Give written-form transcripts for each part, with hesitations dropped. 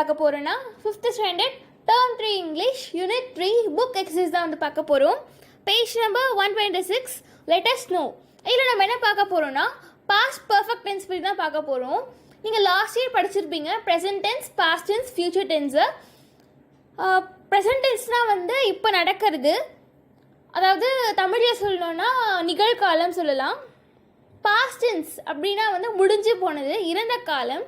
பார்க்க போகிறோன்னா 5th standard term 3 English unit 3 book exercise தான் வந்து பார்க்க போகிறோம். Page number 126 let us know. இதில் நம்ம என்ன பார்க்க போகிறோன்னா பாஸ்ட் பர்ஃபெக்ட் டென்ஸ் பற்றி தான் பார்க்க போகிறோம். நீங்கள் லாஸ்ட் இயர் படிச்சிருப்பீங்க present tense, past tense, future tense. Present டென்ஸ்னால் வந்து இப்போ நடக்கிறது, அதாவது தமிழில் சொல்லணுன்னா நிகழ்காலம் சொல்லலாம். பாஸ்ட் டென்ஸ் அப்படின்னா வந்து முடிஞ்சு போனது, இறந்த காலம்.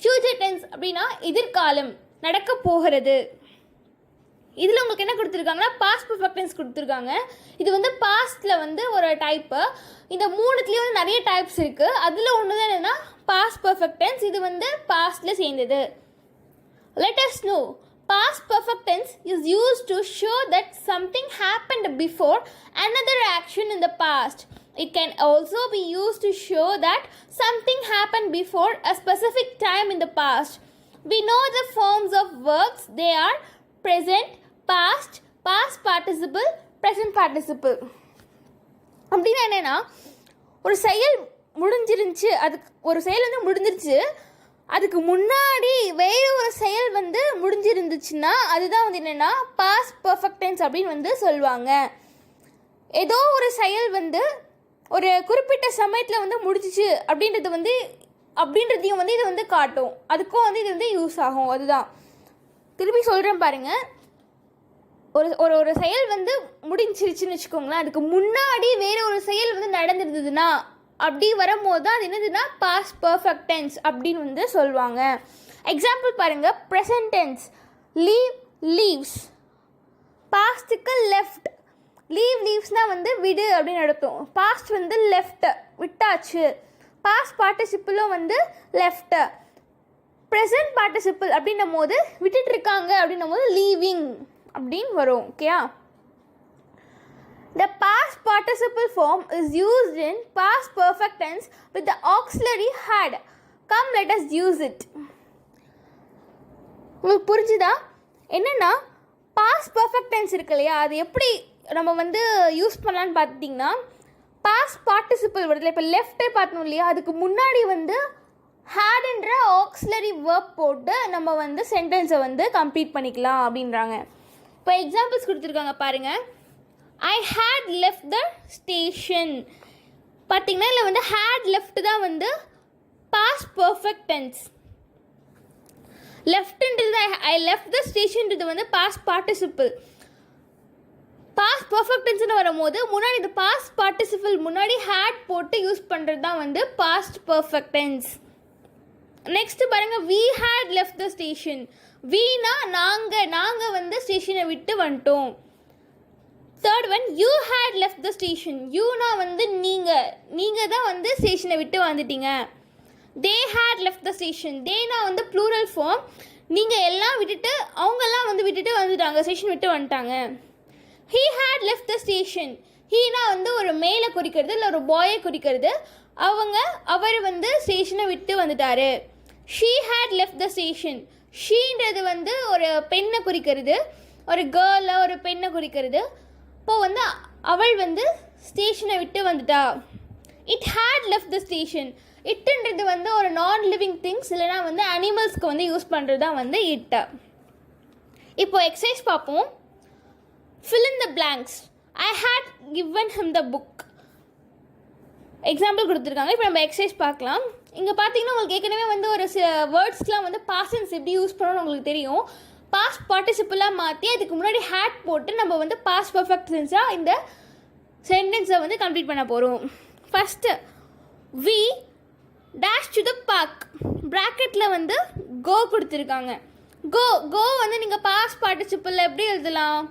ஃபியூச்சர் டென்ஸ் அப்படின்னா எதிர்காலம், நடக்க போகிறது. இதில் உங்களுக்கு என்ன கொடுத்துருக்காங்கன்னா பாஸ்ட் பர்ஃபெக்ட் டென்ஸ் கொடுத்துருக்காங்க. இது வந்து பாஸ்ட்டில் வந்து ஒரு டைப்பு. இந்த மூணுத்துலேயும் வந்து நிறைய டைப்ஸ் இருக்குது. அதில் ஒன்று தான் என்னென்னா பாஸ்ட் பர்ஃபெக்ட் டென்ஸ். இது வந்து பாஸ்ட்டில் சேர்ந்தது. let us know. Past perfect tense is used to show that something happened before another action in the past. It can also be used to show that something happened before a specific time in the past. We know the forms of verbs. They are present, past, past participle, present participle. அப்படின்னா என்னென்னா ஒரு செயல் முடிஞ்சிருந்துச்சு, அதுக்கு ஒரு செயல் வந்து முடிஞ்சிருச்சு, அதுக்கு முன்னாடி வேறு ஒரு செயல் வந்து முடிஞ்சிருந்துச்சுன்னா அதுதான் வந்து என்னென்னா பாஸ்ட் பர்ஃபெக்ட் டென்ஸ் அப்படின்னு வந்து சொல்லுவாங்க. ஏதோ ஒரு செயல் வந்து ஒரு குறிப்பிட்ட சமயத்தில் வந்து முடிஞ்சிச்சு அப்படின்றதையும் வந்து இது வந்து காட்டும். அதுக்கும் வந்து இது வந்து யூஸ் ஆகும். அதுதான் திருப்பி சொல்கிறேன் பாருங்கள். ஒரு செயல் வந்து முடிஞ்சிருச்சுன்னு வச்சுக்கோங்களேன், அதுக்கு முன்னாடி வேறு ஒரு செயல் வந்து நடந்துருந்ததுன்னா அப்படி வரும்போது தான் அது என்னதுன்னா பாஸ்ட் பர்ஃபெக்ட் டென்ஸ் அப்படின்னு வந்து சொல்லுவாங்க. எக்ஸாம்பிள் பாருங்கள். Present tense leave, leaves. பாஸ்ட்டுக்கு லெஃப்ட். லீவ்ஸ்னால் வந்து விடு அப்படின்னு நடத்தும். பாஸ்ட் வந்து லெஃப்ட், விட்டாச்சு. பாஸ்ட் பார்ட்டிசிபிளும் வந்து லெஃப்ட்டு. ப்ரெசன்ட் பார்ட்டிசிபிள் அப்படின்னும் போது விட்டுட்டு இருக்காங்க அப்படின்னும் போது லீவிங் அப்படின்னு வரும். ஓகேயா? The past participle form is used in past perfect tense with the auxiliary had. Come, let us use it. உங்களுக்கு புரிஞ்சுதா? என்னென்னா பாஸ்ட் பர்ஃபெக்ட் டென்ஸ் இருக்கு இல்லையா, அது எப்படி நம்ம வந்து யூஸ் பண்ணலான்னு பார்த்திங்கன்னா பாஸ்ட் பார்ட்டிசிபிள் வருதுல, இப்போ லெஃப்ட்டே பார்த்தோம் இல்லையா, அதுக்கு முன்னாடி வந்து ஹேடுன்ற ஆக்சிலரி வேர்ப் போட்டு நம்ம வந்து சென்டென்ஸை வந்து கம்ப்ளீட் பண்ணிக்கலாம் அப்படின்றாங்க. இப்போ எக்ஸாம்பிள்ஸ் கொடுத்துருக்காங்க பாருங்கள். I had left the station. பார்த்தீங்கன்னா இல்லை வந்து had left தான் வந்து past perfect tense. leftன்றது I left the stationன்றது வந்து past participle. past perfect tenseன்னு வரும்போது முன்னாடி இந்த past participle முன்னாடி had போட்டு யூஸ் பண்ணுறது தான் வந்து past perfect tense. நெக்ஸ்ட் பாருங்க. we had left the station. weனா நாங்கள் வந்து ஸ்டேஷனை விட்டு வந்துட்டோம். Third one you had left the station. youனா வந்து நீங்கள் தான் வந்து ஸ்டேஷனை விட்டு வந்துட்டீங்க. they had left the station. theyனா வந்து ப்ளூரல் ஃபார்ம். நீங்கள் எல்லாம் விட்டுட்டு அவங்கெல்லாம் வந்து விட்டுட்டு வந்துட்டாங்க, ஸ்டேஷன் விட்டு வந்துட்டாங்க. he had left the station. Heena வந்து ஒரு மேலே குறிக்கிறது, இல்லை ஒரு பாயை குறிக்கிறது. அவர் வந்து ஸ்டேஷனை விட்டு வந்துட்டாரு. she had left the station. ஷீன்றது வந்து ஒரு பெண்ணை குறிக்கிறது, ஒரு கேர்ளை ஒரு பெண்ணை குறிக்கிறது. இப்போது வந்து அவள் வந்து ஸ்டேஷனை விட்டு வந்துட்டா. It had left the station. இட்டுன்றது வந்து ஒரு நான் லிவிங் திங்ஸ் இல்லைனா வந்து அனிமல்ஸ்க்கு வந்து யூஸ் பண்ணுறது தான் வந்து இட்டு. இப்போ எக்ஸசைஸ் பார்ப்போம். fill in the blanks. I had given him the book. Example கொடுத்துருக்காங்க. இப்போ நம்ம எக்ஸசைஸ் பார்க்கலாம். இங்கே பார்த்தீங்கன்னா உங்களுக்கு ஏற்கனவே வந்து ஒரு சில வேர்ட்ஸ்க்கெலாம் வந்து பாஸ்ட் டென்ஸ் எப்படி யூஸ் பண்ணணும்னு உங்களுக்கு தெரியும். பாஸ்ட் பார்ட்டிசிபிளாக மாற்றி அதுக்கு முன்னாடி ஹேட் போட்டு நம்ம வந்து பாஸ்ட் பர்ஃபெக்ட் டென்ஸாக இந்த சென்டென்ஸை வந்து கம்ப்ளீட் பண்ண போகிறோம். First we dash to the park. ப்ராக்கெட்டில் வந்து கோ கொடுத்துருக்காங்க. கோ வந்து நீங்கள் பாஸ்ட் பார்ட்டிசிபிளில் எப்படி எழுதலாம்?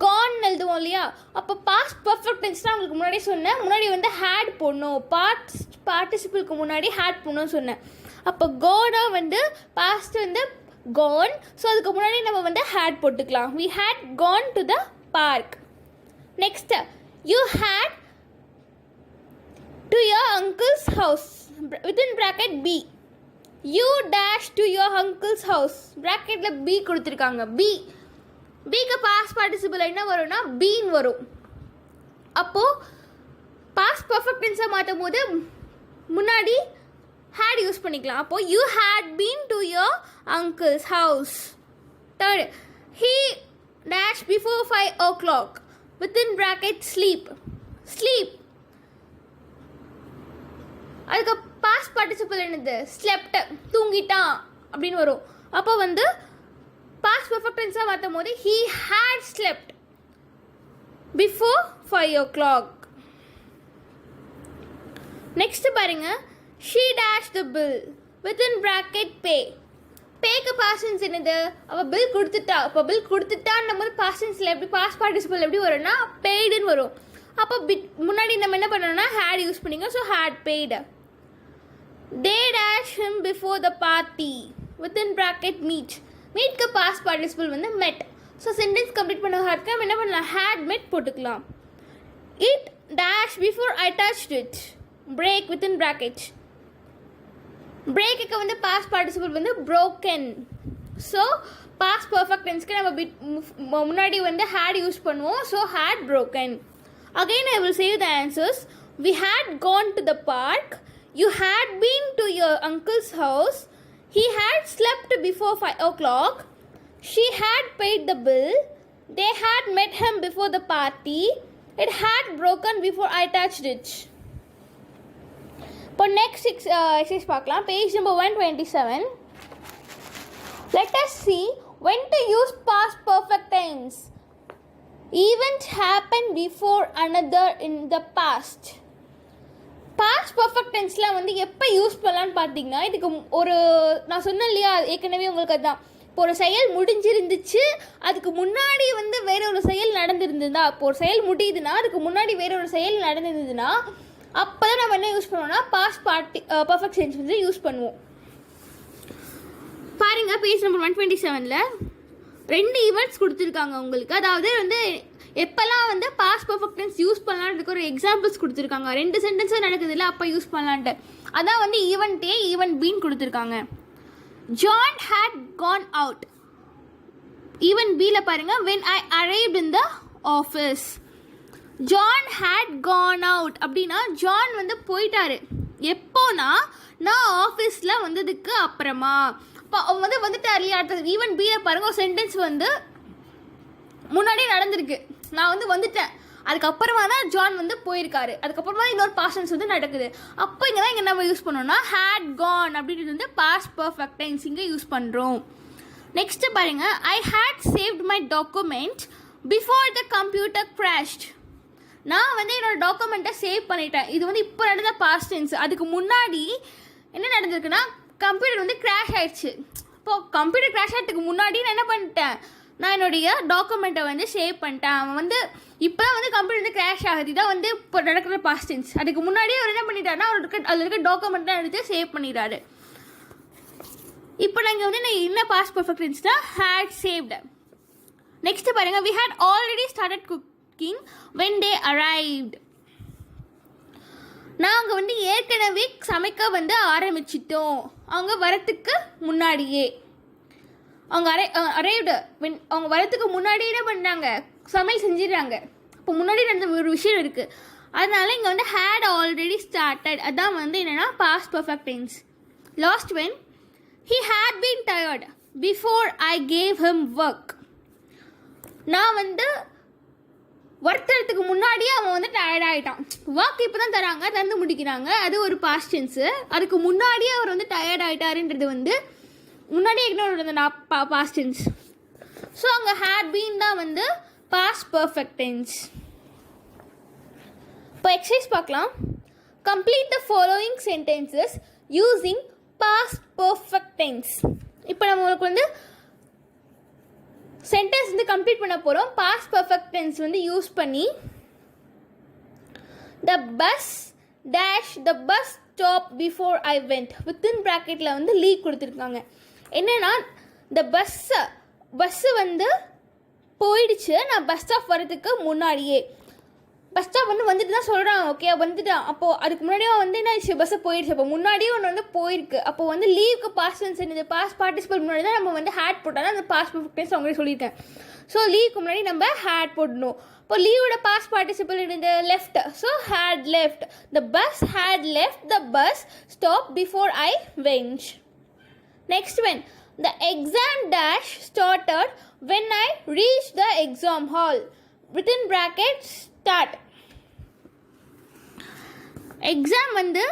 கான் எழுதுவோம் இல்லையா? அப்போ பாஸ்ட் பர்ஃபெக்ட் டென்ஸ்னால் உங்களுக்கு முன்னாடி சொன்னேன், முன்னாடி வந்து ஹேட் போடணும். பாஸ்ட் பார்ட்டிசிபிளுக்கு முன்னாடி ஹேட் போடணும்னு சொன்னேன். அப்போ கோனா வந்து பாஸ்ட் வந்து gone. ஸோ அதுக்கு முன்னாடி நம்ம வந்து had போட்டுக்கலாம். we had gone to the park. next you had to your uncle's house. within bracket b. you dash to your uncle's house. bracketல b கொடுத்துருக்காங்க. bக்கு பாஸ்ட் பார்ட்டிசிபிள் என்ன வரும்னா பீன் வரும். அப்போது பாஸ்ட் பர்ஃபெக்ட் டென்ஸை மாற்றும் போது முன்னாடி had யூஸ் பண்ணிக்கலாம். அப்போ you had been to your uncle's house. Third, he dash before 5 o'clock within bracket sleep. அதுக்கு பாஸ்ட் பார்ட்டிசிபிள் என்னது? ஸ்லெப்ட், தூங்கிட்டான் அப்படின்னு வரும். அப்போ வந்து பாஸ்ட் பர்ஃபெக்ட் டென்ஸாக மாற்றும் போது he had slept before 5 o'clock. Next பாருங்க, she dashed the bill within bracket pay. பேக்கு பாஸ்ட் டென்ஸ் என்னது? அவள் பில் கொடுத்துட்டா. அப்போ பில் கொடுத்துட்டான்னு போது பாஸ்ட் டென்ஸில் எப்படி பாஸ்ட் பார்ட்டிசிபிள் எப்படி வரும்னா பெய்டுன்னு வரும். அப்போ முன்னாடி நம்ம என்ன பண்ணோம்னா had யூஸ் பண்ணிங்க. So had paid. They dash him before the party within bracket meet. மீட்க்கு பாஸ்ட் பார்ட்டிசிபிள் வந்து met. ஸோ சென்டென்ஸ் கம்ப்ளீட் பண்ண நம்ம என்ன பண்ணலாம்? had met போட்டுக்கலாம். It dash before I touched it. break within bracket. பிரேக்குக்கு வந்து past participle வந்து broken. So past perfect டென்ஸ்க்கு நம்ம முன்னாடி வந்து had யூஸ் பண்ணுவோம். So had broken. Again I will say the answers. We had gone to the park. You had been to your uncle's house. He had slept before 5 o'clock. She had paid the bill. They had met him before the party. It had broken before I touched it. இப்போ next exercise பார்க்கலாம். Page number 127. Let us see when to use past perfect tense. Events happened before another in the past. Past perfect டென்ஸில் வந்து எப்போ use பண்ணலான்னு பார்த்தீங்கன்னா, இதுக்கு ஒரு நான் சொன்னேன் இல்லையா ஏற்கனவே உங்களுக்கு அதுதான். இப்போ ஒரு செயல் முடிஞ்சிருந்துச்சு, அதுக்கு முன்னாடி வந்து வேற ஒரு செயல் நடந்திருந்ததுன்னா, இப்போ ஒரு செயல் முடியுதுன்னா அதுக்கு முன்னாடி வேற ஒரு செயல் நடந்திருந்ததுன்னா அப்போ தான் நம்ம என்ன யூஸ் பண்ணுவோம்னா பாஸ்ட் பர்ஃபெக்ட் டென்ஸ் வந்து யூஸ் பண்ணுவோம். பாருங்க, பேஜ் நம்பர் 127ல் 2 ஈவெண்ட்ஸ் கொடுத்துருக்காங்க உங்களுக்கு. அதாவது வந்து எப்போல்லாம் வந்து பாஸ்ட் பர்ஃபெக்ட் டென்ஸ் யூஸ் பண்ணலான்றதுக்கு ஒரு எக்ஸாம்பிள்ஸ் கொடுத்துருக்காங்க. 2 சென்டென்ஸும் நடக்குது இல்லை, அப்போ யூஸ் பண்ணலான்ட்டு. அதான் வந்து ஈவெண்ட் ஏ ஈவெண்ட் பின்னு கொடுத்துருக்காங்க. John had gone out. Event பியில் பாருங்க, when I arrived in the office. John had gone out அப்படின்னா ஜான் வந்து போயிட்டாரு. எப்போனா நான் ஆஃபீஸில் வந்ததுக்கு அப்புறமா. இப்போ அவன் வந்து வந்துட்டார் இல்லையா. அடுத்தது ஈவெண்ட் பியில் பாருங்க, ஒரு சென்டென்ஸ் வந்து முன்னாடியே நடந்திருக்கு. நான் வந்து வந்துட்டேன், அதுக்கப்புறமா தான் ஜான் வந்து போயிருக்காரு, அதுக்கப்புறமா தான் இன்னொரு பாஸ்ட் டென்ஸ் வந்து நடக்குது. அப்போ இங்கே தான் இங்கே நம்ம யூஸ் பண்ணோம்னா had gone அப்படின்றது வந்து பாஸ்ட் பர்ஃபெக்ட் டென்ஸ் இங்கே யூஸ் பண்ணுறோம். நெக்ஸ்ட்டு பாருங்க, I had saved my document before the computer crashed. நான் வந்து என்னோட டாக்குமெண்ட்டை சேவ் பண்ணிட்டேன். இது வந்து இப்போ நடந்த பாஸ்ட் டென்ஸ். அதுக்கு முன்னாடி என்ன நடந்திருக்குன்னா கம்ப்யூட்டர் வந்து கிராஷ் ஆயிடுச்சு. இப்போது கம்ப்யூட்டர் கிராஷ் ஆகிறதுக்கு முன்னாடி நான் என்ன பண்ணிட்டேன், நான் என்னுடைய டாக்குமெண்ட்டை வந்து சேவ் பண்ணிட்டேன். அவன் வந்து இப்போ தான் வந்து கம்ப்யூட்டர் வந்து கிராஷ் ஆகுது, இதான் வந்து இப்போ நடக்கிற பாஸ்ட் டென்ஸ். அதுக்கு முன்னாடியே அவர் என்ன பண்ணிட்டாருன்னா அதில் இருக்க டாக்குமெண்ட்லாம் எடுத்து சேவ் பண்ணிடுறாரு. இப்போ நாங்கள் வந்து என்ன பாஸ்ட் பர்ஃபெக்ட் டென்ஸ்னா had saved. நெக்ஸ்ட் பாருங்க, we had already started cooking when they arrived. நாங்கள் வந்து ஏற்கனவே சமைக்க வந்து ஆரம்பிச்சிட்டோம் அவங்க வரத்துக்கு முன்னாடியே. அவங்க அரைவ்டு அவங்க வரத்துக்கு முன்னாடி என்ன பண்ணுறாங்க, சமையல் செஞ்சிடறாங்க. இப்போ முன்னாடி நடந்த ஒரு விஷயம் இருக்குது, அதனால இங்கே வந்து had already started. அதான் வந்து என்னென்னா past perfect tense. Last when he had been tired before I gave him work. நான் வந்து ஒர்க் தரத்துக்கு முன்னாடியே அவன் வந்து டயர்ட் ஆகிட்டான். ஒர்க் இப்போ தான் தராங்க, தந்து முடிக்கிறாங்க, அது ஒரு பாஸ்ட் டென்ஸு. அதுக்கு முன்னாடியே அவர் வந்து டயர்ட் ஆகிட்டாருன்றது வந்து முன்னாடியே இக்னோர் நான் பாஸ்ட் டென்ஸ். ஸோ அங்கே ஹேட் பீன் தான் வந்து பாஸ்ட் பர்ஃபெக்ட் டென்ஸ். இப்போ எக்ஸசைஸ் பார்க்கலாம். Complete the following sentences using past perfect tense. இப்போ நம்மளுக்கு வந்து சென்டென்ஸ் வந்து கம்ப்ளீட் பண்ண போகிறோம் பாஸ்ட் பர்ஃபெக்ட் டென்ஸ் வந்து யூஸ் பண்ணி. The bus dash the bus stop before I went within ப்ராக்கெட்டில் வந்து லீக் கொடுத்துருக்காங்க. என்னென்னா இந்த பஸ்ஸு வந்து போயிடுச்சு நான் பஸ் ஸ்டாப் வர்றதுக்கு முன்னாடியே. பஸ் ஸ்டாப் வந்து வந்துட்டு தான் சொல்கிறான், ஓகே வந்துட்டான். அப்போது அதுக்கு முன்னாடியே வந்து என்ன ஆச்சு, பஸ்ஸை போயிடுச்சு. அப்போ முன்னாடியே ஒன்று வந்து போயிருக்கு. அப்போ வந்து லீவுக்கு பாஸ்ட் டென்ஸ் என்னது, பாஸ்ட் பார்ட்டிசிபல் முன்னாடி தான் நம்ம வந்து ஹேட் போட்டால் தான் அந்த பாஸ்ட் பர்ஃபெக்ட் டென்ஸ் அவங்களே சொல்லியிருக்கேன். ஸோ லீவுக்கு முன்னாடி நம்ம ஹேட் போடணும். இப்போ லீவோட பாஸ்ட் பார்ட்டிசிபல் என்னது, left. So had left. The bus had left the bus stop before I went. Next one, the exam dash started when I reached the exam hall. Within brackets start. Exam வந்து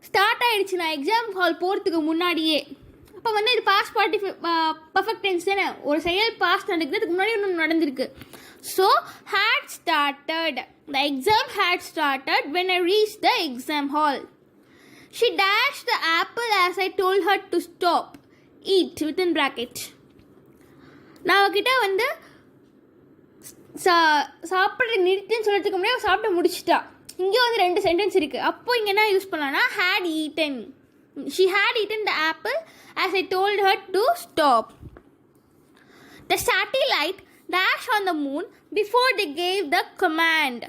start ஆகிடுச்சு நான் exam hall போகிறதுக்கு முன்னாடியே. அப்போ வந்து இது past perfect tense தானே, ஒரு செயல் பாஸ்ட் நடக்கிறதுக்கு முன்னாடி ஒன்று நடந்திருக்கு. So had started, the exam had started when I reached the exam hall. She dashed the apple as I told her to stop. Eat within bracket. நான் அவகிட்ட வந்து சாப்பிட்ற நிறுத்தின்னு சொல்கிறதுக்கு முன்னாடி அவள் சாப்பிட்டு முடிச்சிட்டா. இங்கே வந்து 2 சென்டென்ஸ் இருக்குது. அப்போ இங்கே என்ன யூஸ் பண்ணலான்னா had eaten. She had eaten the apple as I told her to stop. The satellite dashed on the moon before they gave the command.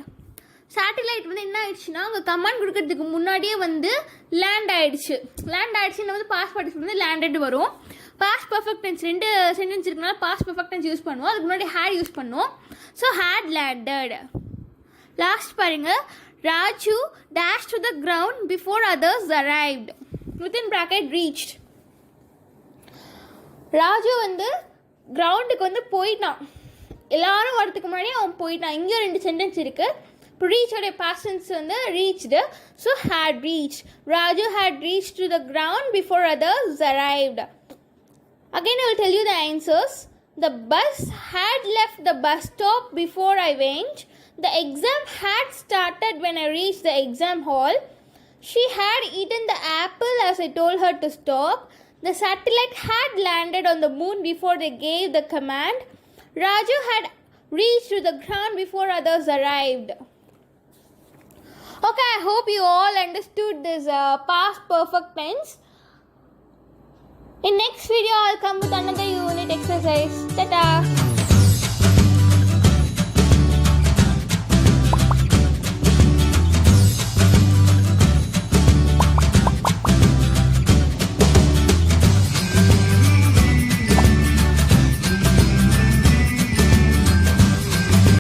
Satellite வந்து என்ன ஆயிடுச்சுன்னா அவங்க கமாண்ட் கொடுக்கறதுக்கு முன்னாடியே வந்து லேண்ட் ஆயிடுச்சுன்னு வந்து பாஸ்ட் பார்ட்டிசிபிள் வந்து லேண்டட் வரும். பாஸ்ட் பர்ஃபெக்ட் டென்ஸ் 2 சென்டென்ஸ் இருக்குனால பாஸ்ட் பர்ஃபெக்ட் டென்ஸ் யூஸ் பண்ணுவோம். அதுக்கு முன்னாடி ஹேட் யூஸ் பண்ணுவோம். So had landed. லாஸ்ட் பாருங்க, Raju dash to the ground before others arrived. Within bracket reached. Raju வந்து கிரவுண்டுக்கு வந்து போயிட்டான், எல்லாரும் வரதுக்கு முன்னாடி அவன் போயிட்டான். இங்கேயும் 2 சென்டென்ஸ் இருக்குது. இப்போ ரீச்சோடைய பாஸ்ட் டென்ஸ் வந்து reached. So had reach. Raju had reached the ground before others arrived. Again, I will tell you the answers. The bus had left the bus stop before I went. The exam had started when I reached the exam hall. She had eaten the apple as I told her to stop. The satellite had landed on the moon before they gave the command. Raju had reached to the ground before others arrived. Okay, I hope you all understood this past perfect tense. In next video, I'll come with another unit exercise. Ta-ta!